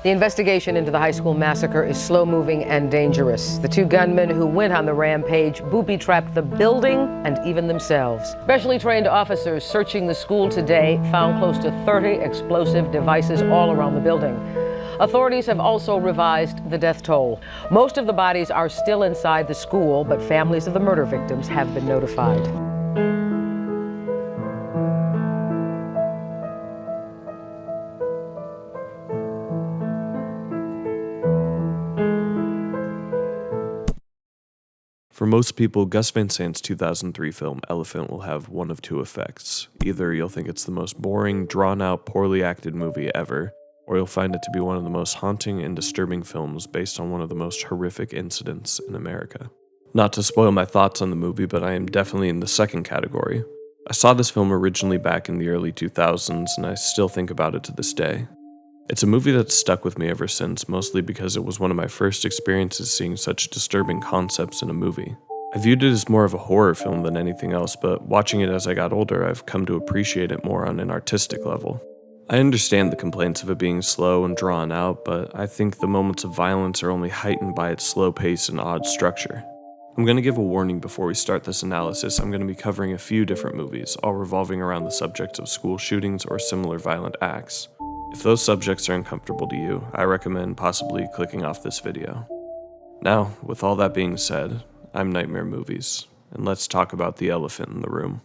The investigation into the high school massacre is slow-moving and dangerous. The two gunmen who went on the rampage booby-trapped the building and even themselves. Specially trained officers searching the school today found close to 30 explosive devices all around the building. Authorities have also revised the death toll. Most of the bodies are still inside the school, but families of the murder victims have been notified. For most people, Gus Van Sant's 2003 film Elephant will have one of two effects. Either you'll think it's the most boring, drawn-out, poorly acted movie ever, or you'll find it to be one of the most haunting and disturbing films based on one of the most horrific incidents in America. Not to spoil my thoughts on the movie, but I am definitely in the second category. I saw this film originally back in the early 2000s, and I still think about it to this day. It's a movie that's stuck with me ever since, mostly because it was one of my first experiences seeing such disturbing concepts in a movie. I viewed it as more of a horror film than anything else, but watching it as I got older, I've come to appreciate it more on an artistic level. I understand the complaints of it being slow and drawn out, but I think the moments of violence are only heightened by its slow pace and odd structure. I'm going to give a warning before we start this analysis. I'm going to be covering a few different movies, all revolving around the subjects of school shootings or similar violent acts. If those subjects are uncomfortable to you, I recommend possibly clicking off this video. Now, with all that being said, I'm Nightmare Movies, and let's talk about the elephant in the room.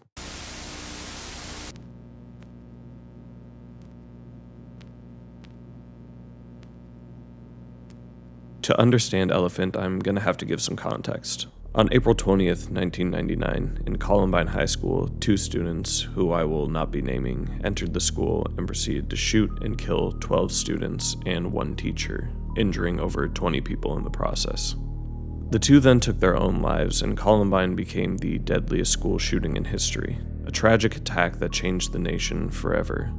To understand Elephant, I'm going to have to give some context. On April 20th, 1999, in Columbine High School, two students, who I will not be naming, entered the school and proceeded to shoot and kill 12 students and one teacher, injuring over 20 people in the process. The two then took their own lives, and Columbine became the deadliest school shooting in history, a tragic attack that changed the nation forever.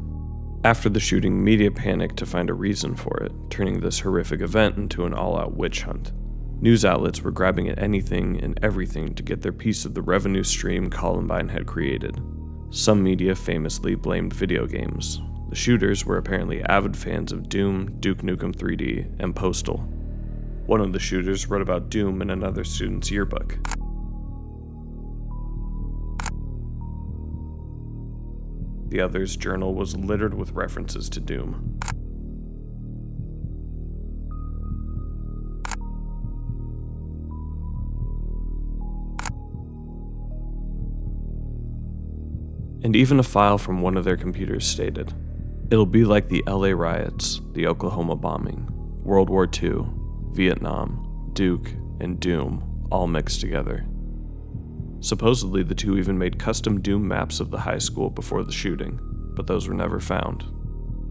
After the shooting, media panicked to find a reason for it, turning this horrific event into an all-out witch hunt. News outlets were grabbing at anything and everything to get their piece of the revenue stream Columbine had created. Some media famously blamed video games. The shooters were apparently avid fans of Doom, Duke Nukem 3D, and Postal. One of the shooters wrote about Doom in another student's yearbook. The other's journal was littered with references to Doom. And even a file from one of their computers stated, "It'll be like the LA riots, the Oklahoma bombing, World War II, Vietnam, Duke, and Doom all mixed together." Supposedly, the two even made custom Doom maps of the high school before the shooting, but those were never found.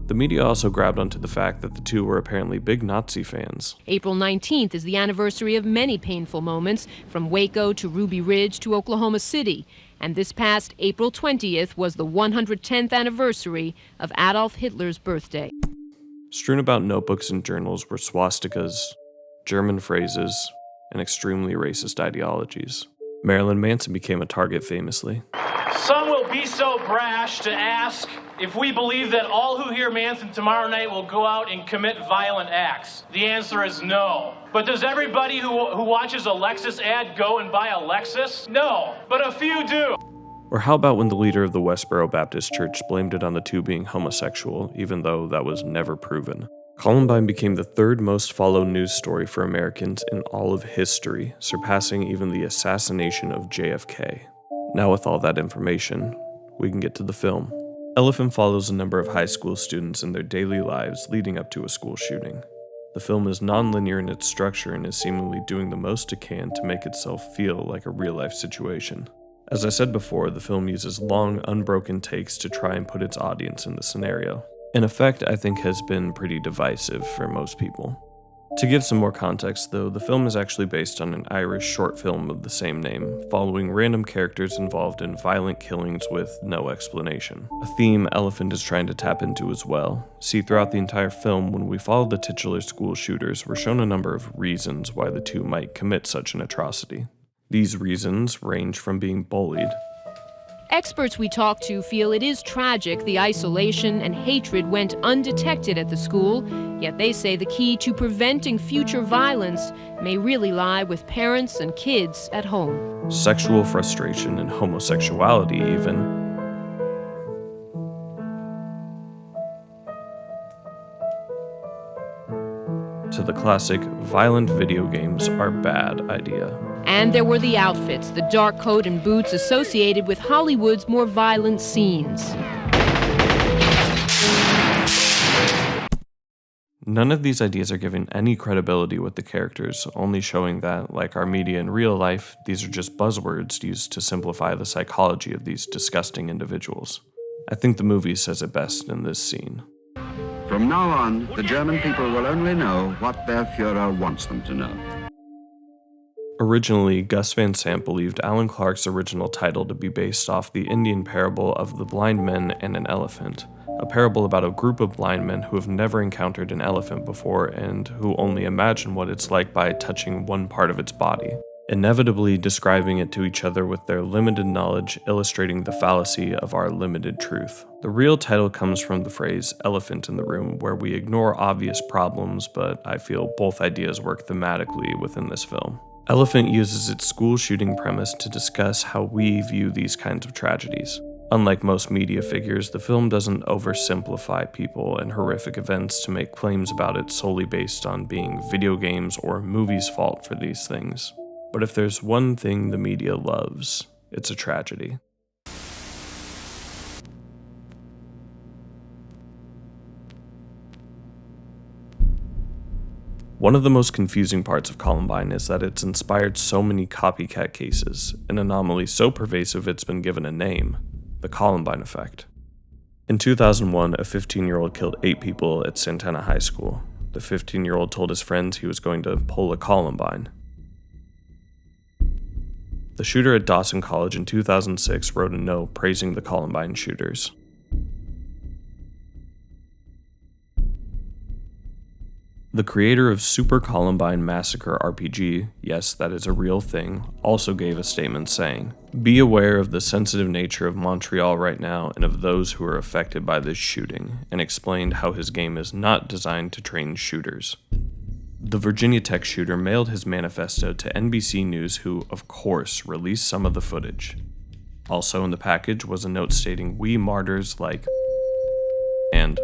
The media also grabbed onto the fact that the two were apparently big Nazi fans. April 19th is the anniversary of many painful moments, from Waco to Ruby Ridge to Oklahoma City. And this past April 20th was the 110th anniversary of Adolf Hitler's birthday. Strewn about notebooks and journals were swastikas, German phrases, and extremely racist ideologies. Marilyn Manson became a target famously. Some will be so brash to ask if we believe that all who hear Manson tomorrow night will go out and commit violent acts. The answer is no. But does everybody who watches a Lexus ad go and buy a Lexus? No, but a few do. Or how about when the leader of the Westboro Baptist Church blamed it on the two being homosexual, even though that was never proven? Columbine became the third most followed news story for Americans in all of history, surpassing even the assassination of JFK. Now with all that information, we can get to the film. Elephant follows a number of high school students in their daily lives leading up to a school shooting. The film is non-linear in its structure and is seemingly doing the most it can to make itself feel like a real-life situation. As I said before, the film uses long, unbroken takes to try and put its audience in the scenario. An effect I think has been pretty divisive for most people. To give some more context though, the film is actually based on an Irish short film of the same name, following random characters involved in violent killings with no explanation. A theme Elephant is trying to tap into as well. See, throughout the entire film, when we follow the titular school shooters, we're shown a number of reasons why the two might commit such an atrocity. These reasons range from being bullied. Experts we talked to feel it is tragic the isolation and hatred went undetected at the school, Yet they say the key to preventing future violence may really lie with parents and kids at home. Sexual frustration and homosexuality, even. To the classic, violent video games are bad idea. And there were the outfits, the dark coat and boots associated with Hollywood's more violent scenes. None of these ideas are given any credibility with the characters, only showing that, like our media in real life, these are just buzzwords used to simplify the psychology of these disgusting individuals. I think the movie says it best in this scene. From now on, the German people will only know what their Führer wants them to know. Originally, Gus Van Sant believed Alan Clark's original title to be based off the Indian parable of the blind men and an elephant, a parable about a group of blind men who have never encountered an elephant before and who only imagine what it's like by touching one part of its body, inevitably describing it to each other with their limited knowledge, illustrating the fallacy of our limited truth. The real title comes from the phrase elephant in the room, where we ignore obvious problems, but I feel both ideas work thematically within this film. Elephant uses its school shooting premise to discuss how we view these kinds of tragedies. Unlike most media figures, the film doesn't oversimplify people and horrific events to make claims about it solely based on being video games or movies' fault for these things. But if there's one thing the media loves, it's a tragedy. One of the most confusing parts of Columbine is that it's inspired so many copycat cases, an anomaly so pervasive it's been given a name, the Columbine Effect. In 2001, a 15-year-old killed 8 people at Santana High School. The 15-year-old told his friends he was going to pull a Columbine. The shooter at Dawson College in 2006 wrote a note praising the Columbine shooters. The creator of Super Columbine Massacre RPG, yes, that is a real thing, also gave a statement saying, "Be aware of the sensitive nature of Montreal right now and of those who are affected by this shooting," and explained how his game is not designed to train shooters. The Virginia Tech shooter mailed his manifesto to NBC News, who, of course, released some of the footage. Also in the package was a note stating, "We martyrs like and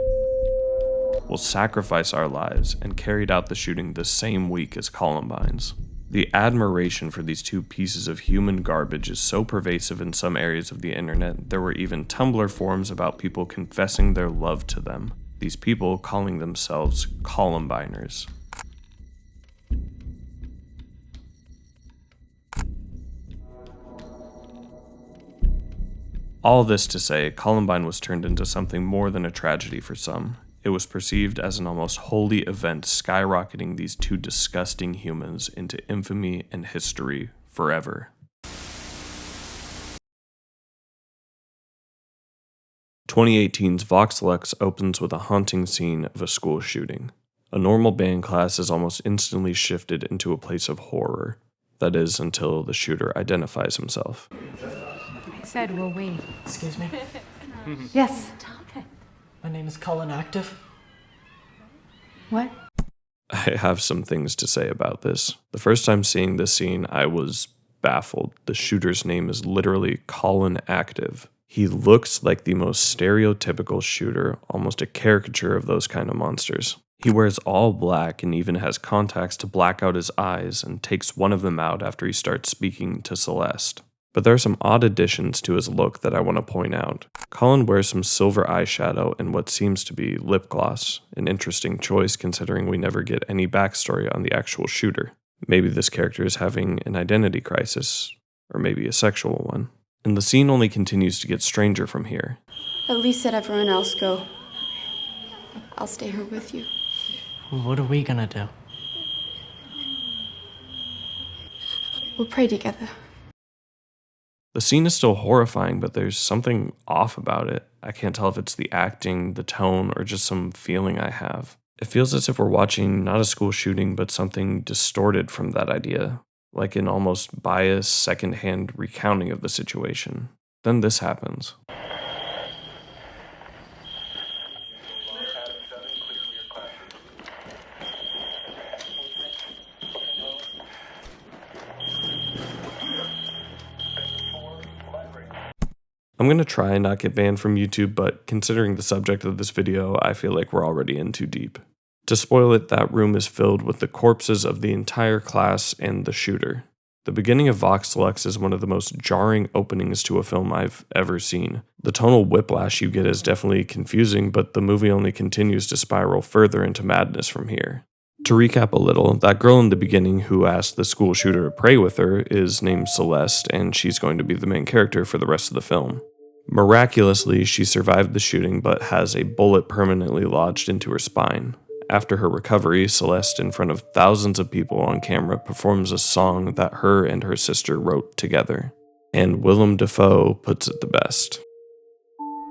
will sacrifice our lives," and carried out the shooting the same week as Columbine's. The admiration for these two pieces of human garbage is so pervasive in some areas of the internet, there were even Tumblr forums about people confessing their love to them, these people calling themselves Columbiners. All this to say, Columbine was turned into something more than a tragedy for some. It was perceived as an almost holy event, skyrocketing these two disgusting humans into infamy and history forever. 2018's Vox Lux opens with a haunting scene of a school shooting. A normal band class is almost instantly shifted into a place of horror. That is, until the shooter identifies himself. I said we'll wait. Excuse me. Yes. My name is Colin Active. What? I have some things to say about this. The first time seeing this scene, I was baffled. The shooter's name is literally Colin Active. He looks like the most stereotypical shooter, almost a caricature of those kind of monsters. He wears all black and even has contacts to black out his eyes and takes one of them out after he starts speaking to Celeste. But there are some odd additions to his look that I want to point out. Colin wears some silver eyeshadow and what seems to be lip gloss, an interesting choice considering we never get any backstory on the actual shooter. Maybe this character is having an identity crisis, or maybe a sexual one. And the scene only continues to get stranger from here. Elise said everyone else go. I'll stay here with you. What are we gonna do? We'll pray together. The scene is still horrifying, but there's something off about it. I can't tell if it's the acting, the tone, or just some feeling I have. It feels as if we're watching not a school shooting, but something distorted from that idea, like an almost biased, secondhand recounting of the situation. Then this happens. I'm going to try and not get banned from YouTube, but considering the subject of this video, I feel like we're already in too deep. To spoil it, that room is filled with the corpses of the entire class and the shooter. The beginning of Vox Lux is one of the most jarring openings to a film I've ever seen. The tonal whiplash you get is definitely confusing, but the movie only continues to spiral further into madness from here. To recap a little, that girl in the beginning who asked the school shooter to pray with her is named Celeste, and she's going to be the main character for the rest of the film. Miraculously, she survived the shooting but has a bullet permanently lodged into her spine. After her recovery, Celeste, in front of thousands of people on camera, performs a song that her and her sister wrote together. And Willem Dafoe puts it the best.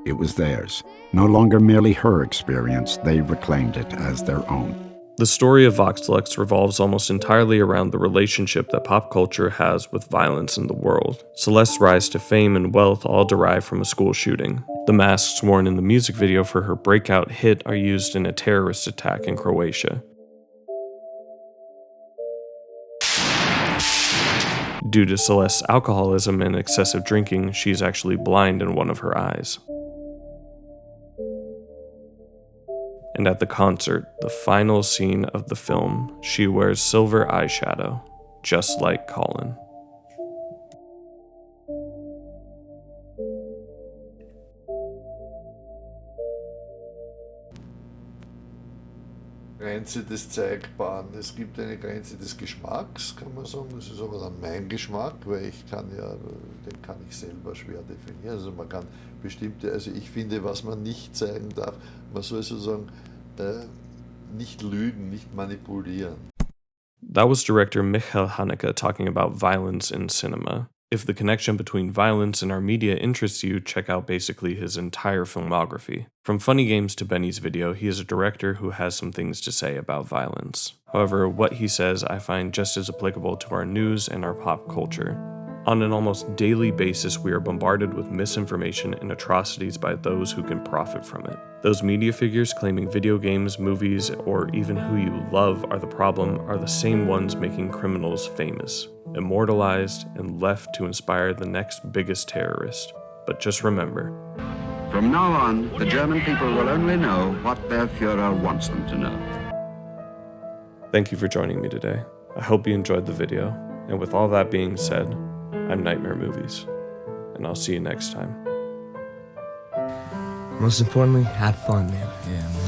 It was theirs. No longer merely her experience, they reclaimed it as their own. The story of Vox Lux revolves almost entirely around the relationship that pop culture has with violence in the world. Celeste's rise to fame and wealth all derive from a school shooting. The masks worn in the music video for her breakout hit are used in a terrorist attack in Croatia. Due to Celeste's alcoholism and excessive drinking, she's actually blind in one of her eyes. And at the concert, the final scene of the film, she wears silver eyeshadow, just like Colin. Grenze des Zeigbaren. Es gibt eine Grenze des Geschmacks, kann man sagen. Das ist aber dann mein Geschmack, weil den kann ich selber schwer definieren. Also man kann ich finde, was man nicht zeigen darf, man soll sozusagen nicht lügen, nicht manipulieren. That was director Michael Haneke talking about violence in cinema. If the connection between violence and our media interests you, check out basically his entire filmography. From Funny Games to Benny's video, he is a director who has some things to say about violence. However, what he says I find just as applicable to our news and our pop culture. On an almost daily basis, we are bombarded with misinformation and atrocities by those who can profit from it. Those media figures claiming video games, movies, or even who you love are the problem are the same ones making criminals famous, immortalized, and left to inspire the next biggest terrorist. But just remember, From now on, the German people will only know what their Führer wants them to know. thank you for joining me today. I hope you enjoyed the video, and with all that being said, I'm Nightmare Movies, and I'll see you next time. Most importantly, have fun, man. Yeah, man.